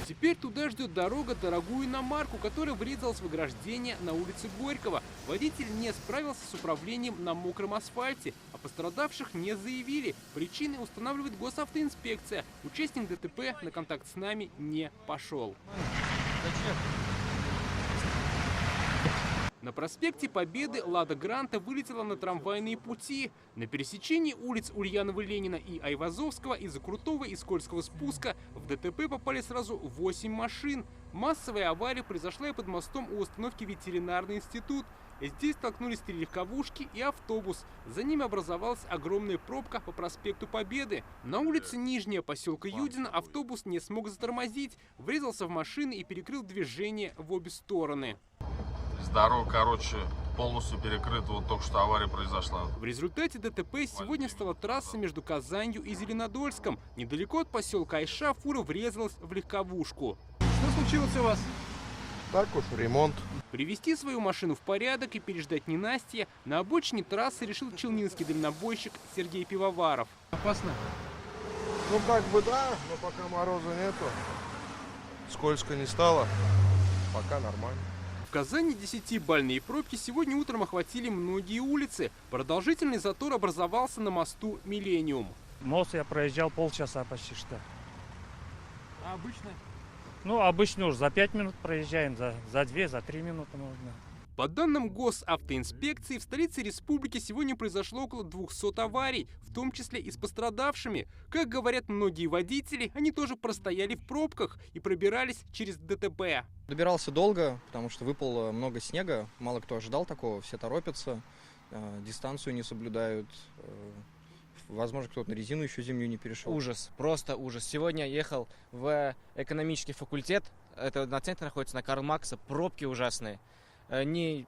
Теперь туда ждет дорога дорогую иномарку, которая врезалась в ограждение на улице Горького. Водитель не справился с управлением на мокром асфальте, а пострадавших не заявили. Причины устанавливает госавтоинспекция. Участник ДТП на контакт с нами не пошел. На проспекте Победы «Лада Гранта» вылетела на трамвайные пути. На пересечении улиц Ульянова-Ленина и Айвазовского из-за крутого и скользкого спуска в ДТП попали сразу 8 машин. Массовая авария произошла и под мостом у остановки «Ветеринарный институт». Здесь столкнулись 3 легковушки и автобус. За ними образовалась огромная пробка по проспекту Победы. На улице Нижняя поселка Юдина автобус не смог затормозить, врезался в машины и перекрыл движение в обе стороны. Дорога, полностью перекрыта, вот только что авария произошла. В результате ДТП сегодня стала трасса между Казанью и Зеленодольском. Недалеко от поселка Айша фура врезалась в легковушку. Что случилось у вас? Так уж, ремонт. Привести свою машину в порядок и переждать ненастье на обочине трассы решил челнинский дальнобойщик Сергей Пивоваров. Опасно? Ну как бы да, но пока мороза нету. Скользко не стало, пока нормально. В Казани 10-бальные пробки сегодня утром охватили многие улицы. Продолжительный затор образовался на мосту «Миллениум». Мост я проезжал полчаса почти что. А обычно? Ну, обычно уж за 5 минут проезжаем, за 2, за 3 минуты можно. По данным госавтоинспекции, в столице республики сегодня произошло около 200 аварий, в том числе и с пострадавшими. Как говорят многие водители, они тоже простояли в пробках и пробирались через ДТП. Добирался долго, потому что выпало много снега, мало кто ожидал такого, все торопятся, дистанцию не соблюдают. Возможно, кто-то на резину еще зимнюю не перешел. Ужас, просто ужас. Сегодня ехал в экономический факультет, это на центре находится, на Карл Маркса, пробки ужасные. Не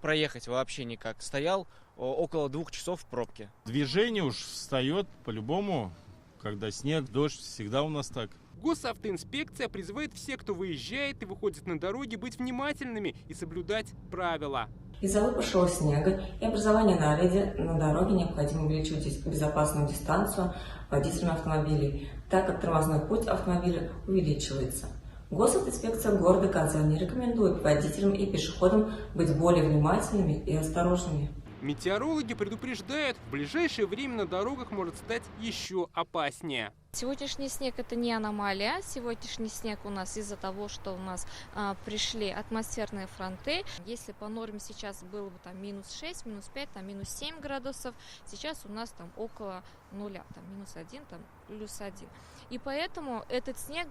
проехать вообще никак. Стоял около 2 часов в пробке. Движение уж встает по-любому, когда снег, дождь, всегда у нас так. Госавтоинспекция призывает всех, кто выезжает и выходит на дороги, быть внимательными и соблюдать правила. Из-за выпавшего снега и образования наледи на дороге необходимо увеличивать безопасную дистанцию водителям автомобилей, так как тормозной путь автомобиля увеличивается. Госавтоинспекция города Казани рекомендует водителям и пешеходам быть более внимательными и осторожными. Метеорологи предупреждают, в ближайшее время на дорогах может стать еще опаснее. Сегодняшний снег это не аномалия. Сегодняшний снег у нас из-за того, что у нас пришли атмосферные фронты. Если по норме сейчас было бы там -6, -5, там -7 градусов, сейчас у нас там около нуля, там -1, там +1. И поэтому этот снег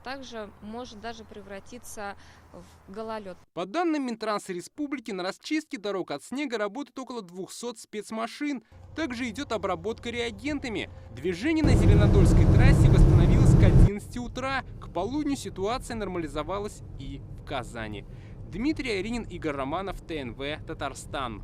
также может даже превратиться в гололед. По данным Минтранса Республики, на расчистке дорог от снега работает около 200 спецмашин. Также идет обработка реагентами. Движение на Зеленодольской трассе восстановилось к 11 утра. К полудню ситуация нормализовалась и в Казани. Дмитрий Аринин, Игорь Романов, ТНВ, Татарстан.